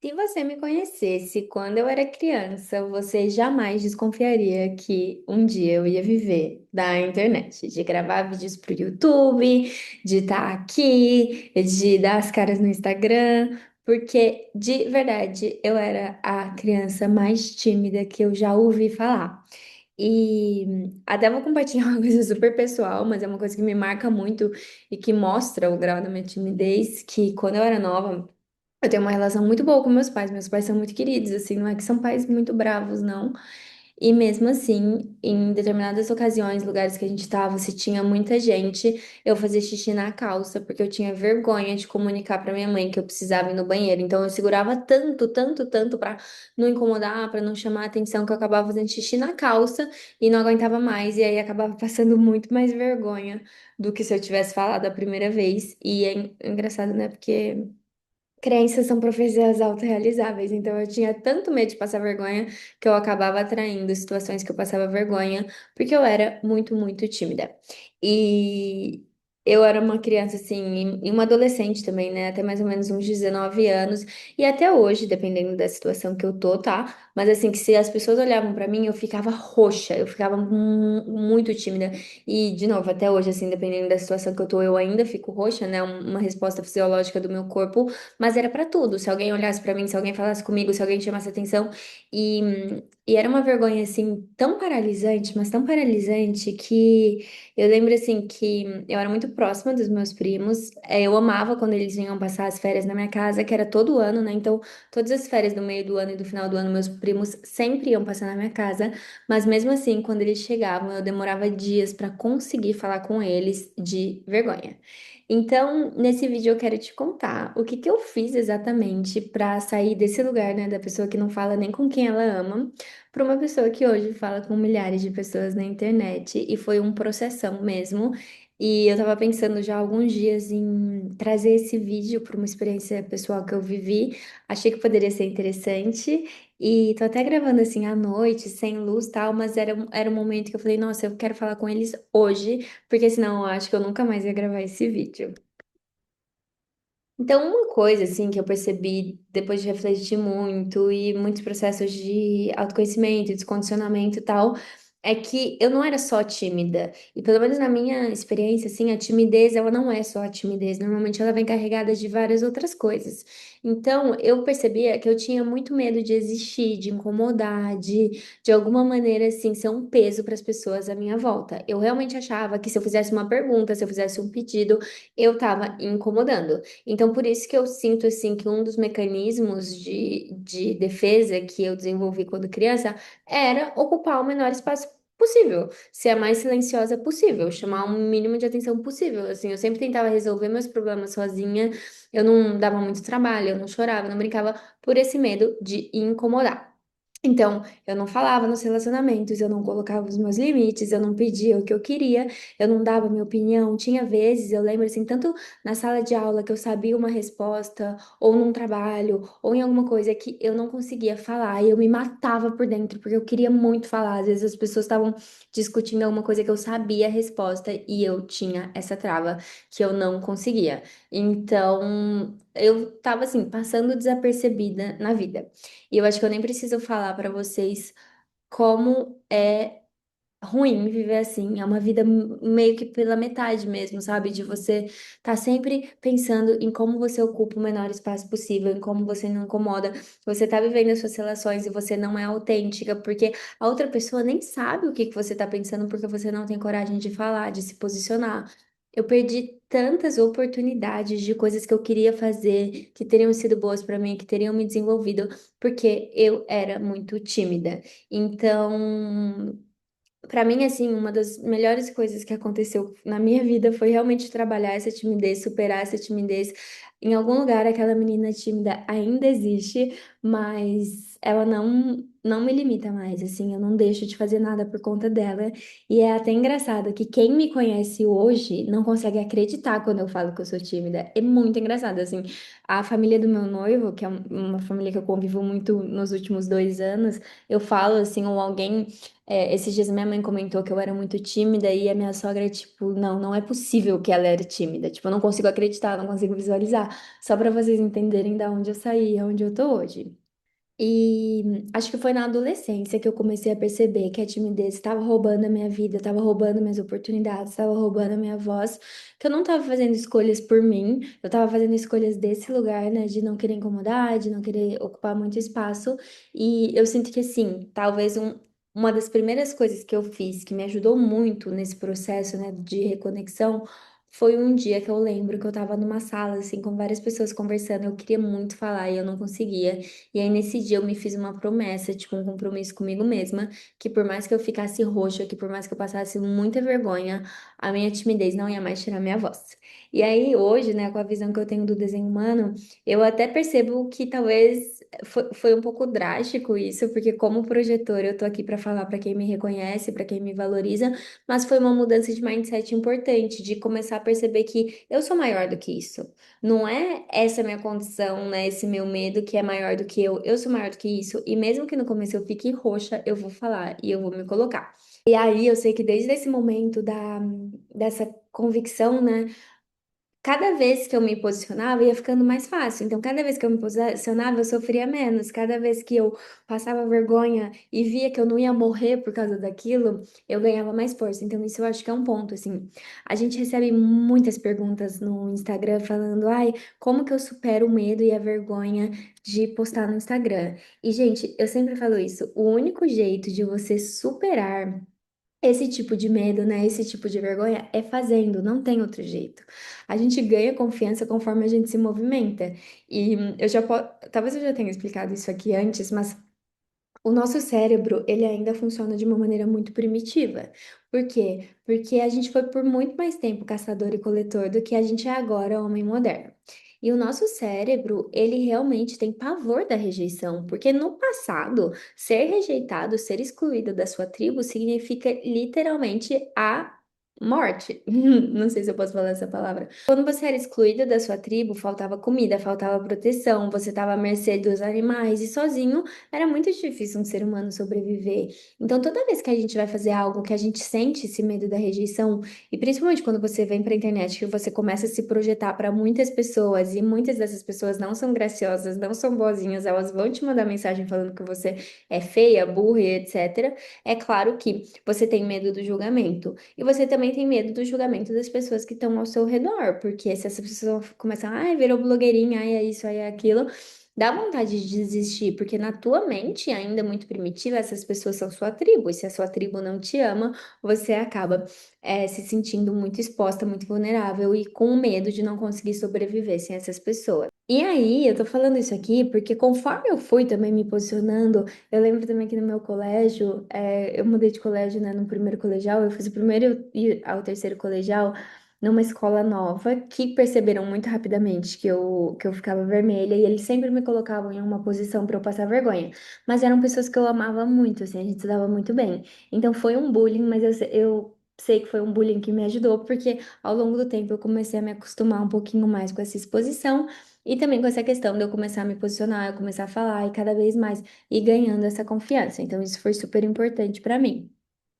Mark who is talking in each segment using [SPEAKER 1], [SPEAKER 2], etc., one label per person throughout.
[SPEAKER 1] Se você me conhecesse quando eu era criança, você jamais desconfiaria que um dia eu ia viver da internet, de gravar vídeos pro YouTube, de estar aqui, de dar as caras no Instagram, porque de verdade eu era a criança mais tímida que eu já ouvi falar. E até vou compartilhar uma coisa super pessoal, mas é uma coisa que me marca muito e que mostra o grau da minha timidez, que quando eu era nova, eu tenho uma relação muito boa com meus pais. Meus pais são muito queridos, assim, não é que são pais muito bravos, não. E mesmo assim, em determinadas ocasiões, lugares que a gente tava, se tinha muita gente, eu fazia xixi na calça, porque eu tinha vergonha de comunicar pra minha mãe que eu precisava ir no banheiro. Então eu segurava tanto, tanto, tanto pra não incomodar, pra não chamar a atenção, que eu acabava fazendo xixi na calça e não aguentava mais. E aí acabava passando muito mais vergonha do que se eu tivesse falado a primeira vez. E é engraçado, né? Porque crenças são profecias autorrealizáveis, então eu tinha tanto medo de passar vergonha que eu acabava atraindo situações que eu passava vergonha, porque eu era muito, muito tímida. E eu era uma criança assim, e uma adolescente também, né? Até mais ou menos uns 19 anos, e até hoje, dependendo da situação que eu tô, tá? Mas assim, que se as pessoas olhavam pra mim, eu ficava roxa, eu ficava muito tímida. E, de novo, até hoje, assim, dependendo da situação que eu tô, eu ainda fico roxa, né? Uma resposta fisiológica do meu corpo, mas era pra tudo. Se alguém olhasse pra mim, se alguém falasse comigo, se alguém chamasse atenção. E era uma vergonha, assim, tão paralisante, mas tão paralisante que eu lembro, assim, que eu era muito próxima dos meus primos. Eu amava quando eles vinham passar as férias na minha casa, que era todo ano, né? Então, todas as férias do meio do ano e do final do ano, meus primos sempre iam passar na minha casa. Mas mesmo assim, quando eles chegavam, eu demorava dias pra conseguir falar com eles de vergonha. Então, nesse vídeo eu quero te contar o que que eu fiz exatamente para sair desse lugar, né, da pessoa que não fala nem com quem ela ama, para uma pessoa que hoje fala com milhares de pessoas na internet e foi um processão mesmo. E eu tava pensando já há alguns dias em trazer esse vídeo para uma experiência pessoal que eu vivi. Achei que poderia ser interessante e tô até gravando assim à noite, sem luz e tal, mas era um momento que eu falei, nossa, eu quero falar com eles hoje porque senão eu acho que eu nunca mais ia gravar esse vídeo. Então, uma coisa assim que eu percebi depois de refletir muito e muitos processos de autoconhecimento, descondicionamento e tal, é que eu não era só tímida. E pelo menos na minha experiência, assim, a timidez, ela não é só a timidez. Normalmente ela vem carregada de várias outras coisas. Então, eu percebia que eu tinha muito medo de existir, de incomodar, de alguma maneira, assim, ser um peso para as pessoas à minha volta. Eu realmente achava que se eu fizesse uma pergunta, se eu fizesse um pedido, eu estava incomodando. Então, por isso que eu sinto assim que um dos mecanismos de defesa que eu desenvolvi quando criança era ocupar o menor espaço possível, ser a mais silenciosa possível, chamar o mínimo de atenção possível. Assim, eu sempre tentava resolver meus problemas sozinha, eu não dava muito trabalho, eu não chorava, não brincava por esse medo de incomodar. Então, eu não falava nos relacionamentos, eu não colocava os meus limites, eu não pedia o que eu queria, eu não dava minha opinião. Tinha vezes, eu lembro assim, tanto na sala de aula que eu sabia uma resposta, ou num trabalho, ou em alguma coisa que eu não conseguia falar, e eu me matava por dentro, porque eu queria muito falar. Às vezes as pessoas estavam discutindo alguma coisa que eu sabia a resposta e eu tinha essa trava que eu não conseguia. Então, eu tava assim, passando desapercebida na vida. E eu acho que eu nem preciso falar pra vocês como é ruim viver assim, é uma vida meio que pela metade mesmo, sabe? De você tá sempre pensando em como você ocupa o menor espaço possível, em como você não incomoda, você tá vivendo as suas relações e você não é autêntica, porque a outra pessoa nem sabe o que que você tá pensando porque você não tem coragem de falar, de se posicionar. Eu perdi tantas oportunidades de coisas que eu queria fazer, que teriam sido boas pra mim, que teriam me desenvolvido, porque eu era muito tímida. Então, pra mim, assim, uma das melhores coisas que aconteceu na minha vida foi realmente trabalhar essa timidez, superar essa timidez. Em algum lugar, aquela menina tímida ainda existe, mas ela não me limita mais, assim, eu não deixo de fazer nada por conta dela. E é até engraçado que quem me conhece hoje não consegue acreditar quando eu falo que eu sou tímida. É muito engraçado, assim. A família do meu noivo, que é uma família que eu convivo muito nos últimos 2 anos, eu falo assim, ou alguém. Esses dias minha mãe comentou que eu era muito tímida e a minha sogra, tipo, não é possível que ela era tímida. Tipo, eu não consigo acreditar, não consigo visualizar. Só para vocês entenderem da onde eu saí, aonde eu tô hoje. E acho que foi na adolescência que eu comecei a perceber que a timidez estava roubando a minha vida, estava roubando minhas oportunidades, estava roubando a minha voz, que eu não estava fazendo escolhas por mim, eu estava fazendo escolhas desse lugar, né, de não querer incomodar, de não querer ocupar muito espaço. E eu sinto que, assim, talvez uma das primeiras coisas que eu fiz que me ajudou muito nesse processo, né, de reconexão. Foi um dia que eu lembro que eu tava numa sala, assim, com várias pessoas conversando. Eu queria muito falar e eu não conseguia. E aí, nesse dia, eu me fiz uma promessa, tipo, um compromisso comigo mesma, que por mais que eu ficasse roxa, que por mais que eu passasse muita vergonha, a minha timidez não ia mais tirar minha voz. E aí, hoje, né, com a visão que eu tenho do desenho humano, eu até percebo que talvez foi um pouco drástico isso, porque como projetor, eu tô aqui para falar para quem me reconhece, para quem me valoriza, mas foi uma mudança de mindset importante, de começar a perceber que eu sou maior do que isso. Não é essa minha condição, né? Esse meu medo que é maior do que eu. Eu sou maior do que isso. E mesmo que no começo eu fique roxa, eu vou falar e eu vou me colocar. E aí eu sei que desde esse momento dessa convicção, né? Cada vez que eu me posicionava, ia ficando mais fácil. Então, cada vez que eu me posicionava, eu sofria menos. Cada vez que eu passava vergonha e via que eu não ia morrer por causa daquilo, eu ganhava mais força. Então, isso eu acho que é um ponto, assim. A gente recebe muitas perguntas no Instagram falando, ai, como que eu supero o medo e a vergonha de postar no Instagram? E, gente, eu sempre falo isso. O único jeito de você superar esse tipo de medo, né? Esse tipo de vergonha é fazendo, não tem outro jeito. A gente ganha confiança conforme a gente se movimenta. E eu já talvez eu já tenha explicado isso aqui antes, mas o nosso cérebro, ele ainda funciona de uma maneira muito primitiva. Por quê? Porque a gente foi por muito mais tempo caçador e coletor do que a gente é agora, homem moderno. E o nosso cérebro, ele realmente tem pavor da rejeição, porque no passado, ser rejeitado, ser excluído da sua tribo significa literalmente a morte. Não sei se eu posso falar essa palavra. Quando você era excluído da sua tribo, faltava comida, faltava proteção, você estava à mercê dos animais e sozinho era muito difícil um ser humano sobreviver. Então, toda vez que a gente vai fazer algo que a gente sente esse medo da rejeição, e principalmente quando você vem para a internet, que você começa a se projetar para muitas pessoas, e muitas dessas pessoas não são graciosas, não são boazinhas, elas vão te mandar mensagem falando que você é feia, burra, e etc. É claro que você tem medo do julgamento. E você também tem medo do julgamento das pessoas que estão ao seu redor, porque se essa pessoa começar, ai, virou blogueirinha, ai, é isso, ai, é aquilo. Dá vontade de desistir, porque na tua mente, ainda muito primitiva, essas pessoas são sua tribo, e se a sua tribo não te ama, você acaba se sentindo muito exposta, muito vulnerável e com medo de não conseguir sobreviver sem essas pessoas. E aí, eu tô falando isso aqui porque conforme eu fui também me posicionando, eu lembro também que no meu colégio, eu mudei de colégio, né, no primeiro colegial, eu fiz o primeiro e ao terceiro colegial numa escola nova, que perceberam muito rapidamente que eu ficava vermelha e eles sempre me colocavam em uma posição para eu passar vergonha. Mas eram pessoas que eu amava muito, assim, a gente se dava muito bem. Então foi um bullying, mas eu sei que foi um bullying que me ajudou, porque ao longo do tempo eu comecei a me acostumar um pouquinho mais com essa exposição. E também com essa questão de eu começar a me posicionar, eu começar a falar e cada vez mais ir ganhando essa confiança. Então, isso foi super importante para mim.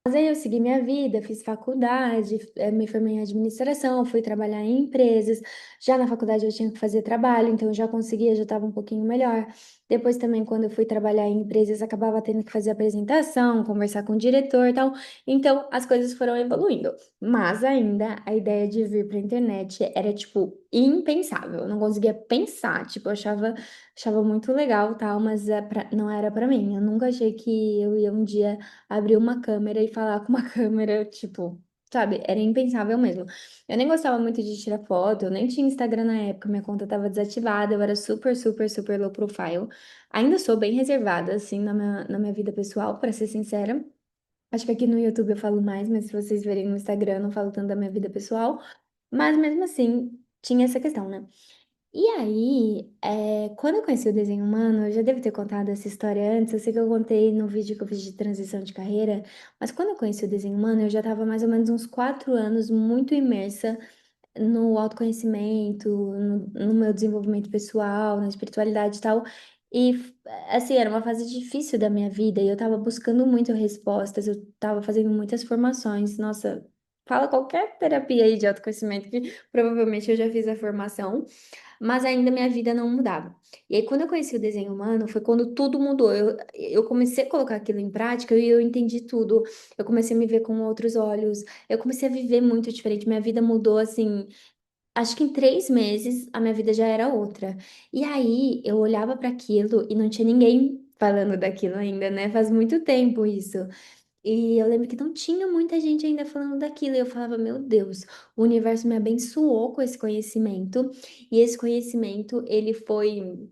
[SPEAKER 1] Mas aí eu segui minha vida, fiz faculdade, me formei em administração, fui trabalhar em empresas. Já na faculdade eu tinha que fazer trabalho, então eu já conseguia, já estava um pouquinho melhor. Depois também, quando eu fui trabalhar em empresas, acabava tendo que fazer apresentação, conversar com o diretor e tal. Então as coisas foram evoluindo. Mas ainda a ideia de vir para a internet era, tipo, impensável. Eu não conseguia pensar. Tipo, eu achava muito legal, tal, mas não era para mim. Eu nunca achei que eu ia um dia abrir uma câmera e falar com uma câmera, tipo, sabe? Era impensável mesmo. Eu nem gostava muito de tirar foto, eu nem tinha Instagram na época, minha conta tava desativada, eu era super, super, super low profile. Ainda sou bem reservada, assim, na minha vida pessoal, pra ser sincera. Acho que aqui no YouTube eu falo mais, mas se vocês verem no Instagram, eu não falo tanto da minha vida pessoal. Mas mesmo assim, tinha essa questão, né? E aí, quando eu conheci o desenho humano, eu já devo ter contado essa história antes, eu sei que eu contei no vídeo que eu fiz de transição de carreira, mas quando eu conheci o desenho humano, eu já estava mais ou menos uns 4 anos muito imersa no autoconhecimento, no meu desenvolvimento pessoal, na espiritualidade e tal. E, assim, era uma fase difícil da minha vida e eu tava buscando muito respostas, eu tava fazendo muitas formações. Nossa, fala qualquer terapia aí de autoconhecimento que provavelmente eu já fiz a formação, mas ainda minha vida não mudava. E aí, quando eu conheci o desenho humano, foi quando tudo mudou. Eu comecei a colocar aquilo em prática e eu entendi tudo. Eu comecei a me ver com outros olhos. Eu comecei a viver muito diferente. Minha vida mudou assim. Acho que em 3 meses a minha vida já era outra. E aí eu olhava para aquilo e não tinha ninguém falando daquilo ainda, né? Faz muito tempo isso. E eu lembro que não tinha muita gente ainda falando daquilo. E eu falava, meu Deus, o universo me abençoou com esse conhecimento. E esse conhecimento, ele foi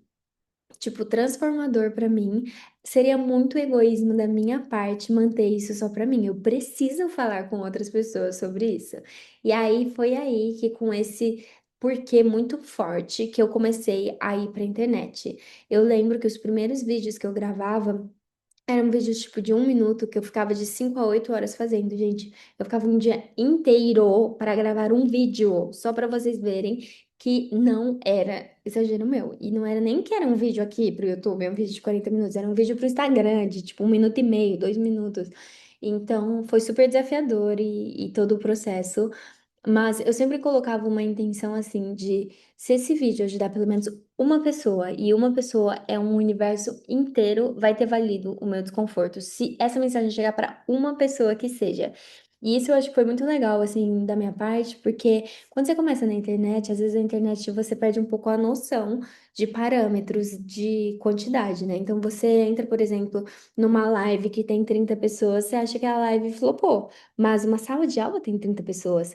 [SPEAKER 1] tipo, transformador pra mim. Seria muito egoísmo da minha parte manter isso só pra mim. Eu preciso falar com outras pessoas sobre isso. E aí foi aí que com esse porquê muito forte que eu comecei a ir pra internet. Eu lembro que os primeiros vídeos que eu gravava eram vídeos tipo de 1 minuto que eu ficava de 5 a 8 horas fazendo, gente. Eu ficava um dia inteiro para gravar um vídeo, só para vocês verem que não era exagero meu. E não era nem que era um vídeo aqui pro YouTube, é um vídeo de 40 minutos, era um vídeo pro Instagram de tipo 1 minuto e meio, 2 minutos. Então foi super desafiador e todo o processo. Mas eu sempre colocava uma intenção assim de se esse vídeo ajudar pelo menos uma pessoa e uma pessoa é um universo inteiro, vai ter valido o meu desconforto. Se essa mensagem chegar para uma pessoa que seja. E isso eu acho que foi muito legal, assim, da minha parte, porque quando você começa na internet, às vezes a internet você perde um pouco a noção de parâmetros, de quantidade, né? Então você entra, por exemplo, numa live que tem 30 pessoas, você acha que a live flopou, mas uma sala de aula tem 30 pessoas.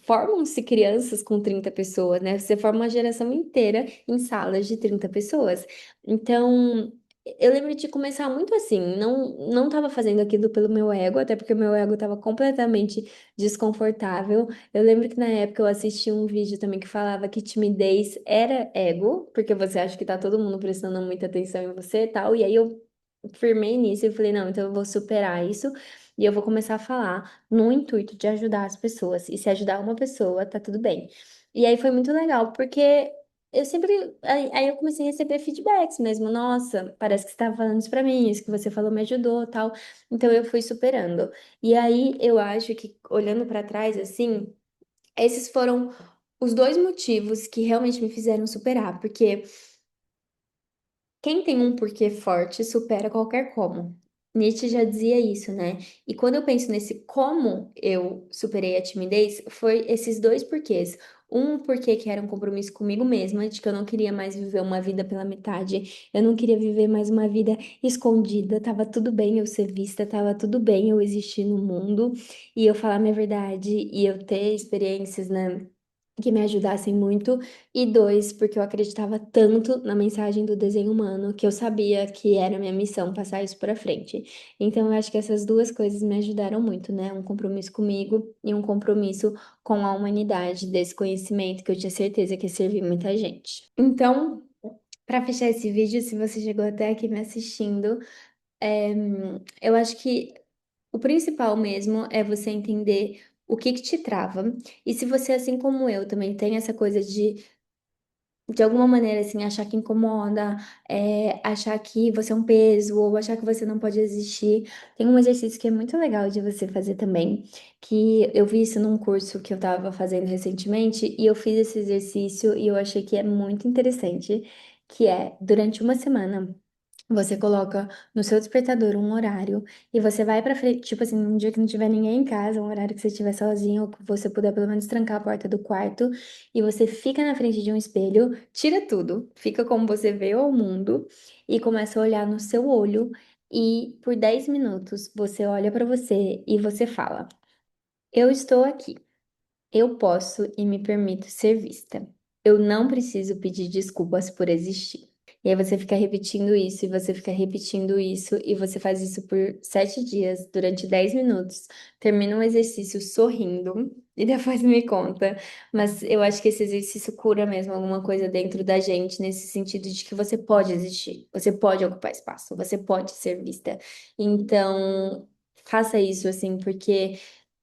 [SPEAKER 1] Formam-se crianças com 30 pessoas, né? Você forma uma geração inteira em salas de 30 pessoas. Então, eu lembro de começar muito assim, não estava fazendo aquilo pelo meu ego, até porque o meu ego estava completamente desconfortável. Eu lembro que na época eu assisti um vídeo também que falava que timidez era ego, porque você acha que tá todo mundo prestando muita atenção em você e tal, e aí eu firmei nisso e falei, não, então eu vou superar isso e eu vou começar a falar no intuito de ajudar as pessoas. E se ajudar uma pessoa, tá tudo bem. E aí foi muito legal, porque eu sempre. Aí eu comecei a receber feedbacks mesmo. Nossa, parece que você estava falando isso pra mim, isso que você falou me ajudou, tal. Então eu fui superando. E aí eu acho que, olhando pra trás, assim, esses foram os dois motivos que realmente me fizeram superar, porque. Quem tem um porquê forte supera qualquer como. Nietzsche já dizia isso, né? E quando eu penso nesse como eu superei a timidez, foi esses dois porquês. Um porquê que era um compromisso comigo mesma, de que eu não queria mais viver uma vida pela metade, eu não queria viver mais uma vida escondida, tava tudo bem eu ser vista, tava tudo bem eu existir no mundo e eu falar minha verdade e eu ter experiências, né? Que me ajudassem muito, e dois, porque eu acreditava tanto na mensagem do desenho humano que eu sabia que era minha missão passar isso para frente. Então, eu acho que essas duas coisas me ajudaram muito, né? Um compromisso comigo e um compromisso com a humanidade desse conhecimento que eu tinha certeza que ia servir muita gente. Então, para fechar esse vídeo, se você chegou até aqui me assistindo, é, eu acho que o principal mesmo é você entender o que que te trava. E se você, assim como eu, também tem essa coisa de alguma maneira, assim, achar que incomoda, achar que você é um peso, ou achar que você não pode existir, tem um exercício que é muito legal de você fazer também, que eu vi isso num curso que eu tava fazendo recentemente, e eu fiz esse exercício e eu achei que é muito interessante, que é, durante uma semana, você coloca no seu despertador um horário e você vai pra frente, tipo assim, um dia que não tiver ninguém em casa, um horário que você estiver sozinho, ou que você puder pelo menos trancar a porta do quarto, e você fica na frente de um espelho, tira tudo, fica como você vê ao mundo e começa a olhar no seu olho e por 10 minutos você olha pra você e você fala: Eu estou aqui. Eu posso e me permito ser vista. Eu não preciso pedir desculpas por existir. E aí você fica repetindo isso, e você fica repetindo isso, e você faz isso por 7 dias, durante 10 minutos. Termina o exercício sorrindo, e depois me conta. Mas eu acho que esse exercício cura mesmo alguma coisa dentro da gente, nesse sentido de que você pode existir, você pode ocupar espaço, você pode ser vista. Então, faça isso, assim, porque.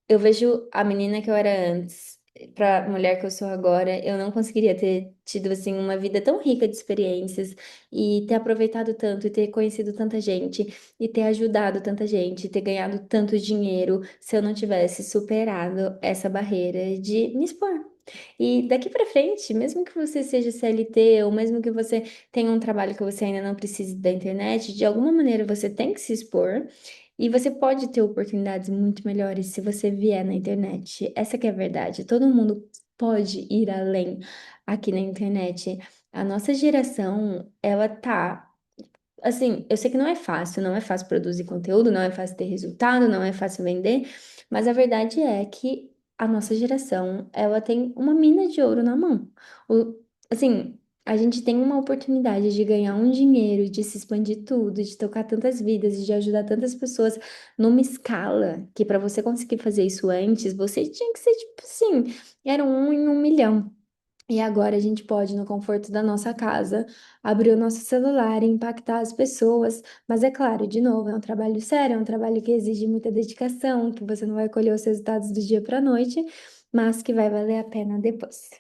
[SPEAKER 1] Eu vejo a menina que eu era antes, pra mulher que eu sou agora, eu não conseguiria ter tido assim uma vida tão rica de experiências e ter aproveitado tanto e ter conhecido tanta gente e ter ajudado tanta gente, e ter ganhado tanto dinheiro se eu não tivesse superado essa barreira de me expor. E daqui pra frente, mesmo que você seja CLT ou mesmo que você tenha um trabalho que você ainda não precise da internet, de alguma maneira você tem que se expor. E você pode ter oportunidades muito melhores se você vier na internet. Essa que é a verdade. Todo mundo pode ir além aqui na internet. A nossa geração, ela tá. Assim, eu sei que não é fácil, não é fácil produzir conteúdo, não é fácil ter resultado, não é fácil vender, mas a verdade é que a nossa geração, ela tem uma mina de ouro na mão. O, assim, a gente tem uma oportunidade de ganhar um dinheiro, de se expandir tudo, de tocar tantas vidas, de ajudar tantas pessoas numa escala que para você conseguir fazer isso antes, você tinha que ser tipo assim, era um em 1 milhão. E agora a gente pode, no conforto da nossa casa, abrir o nosso celular e impactar as pessoas. Mas é claro, de novo, é um trabalho sério, é um trabalho que exige muita dedicação, que você não vai colher os resultados do dia para a noite, mas que vai valer a pena depois.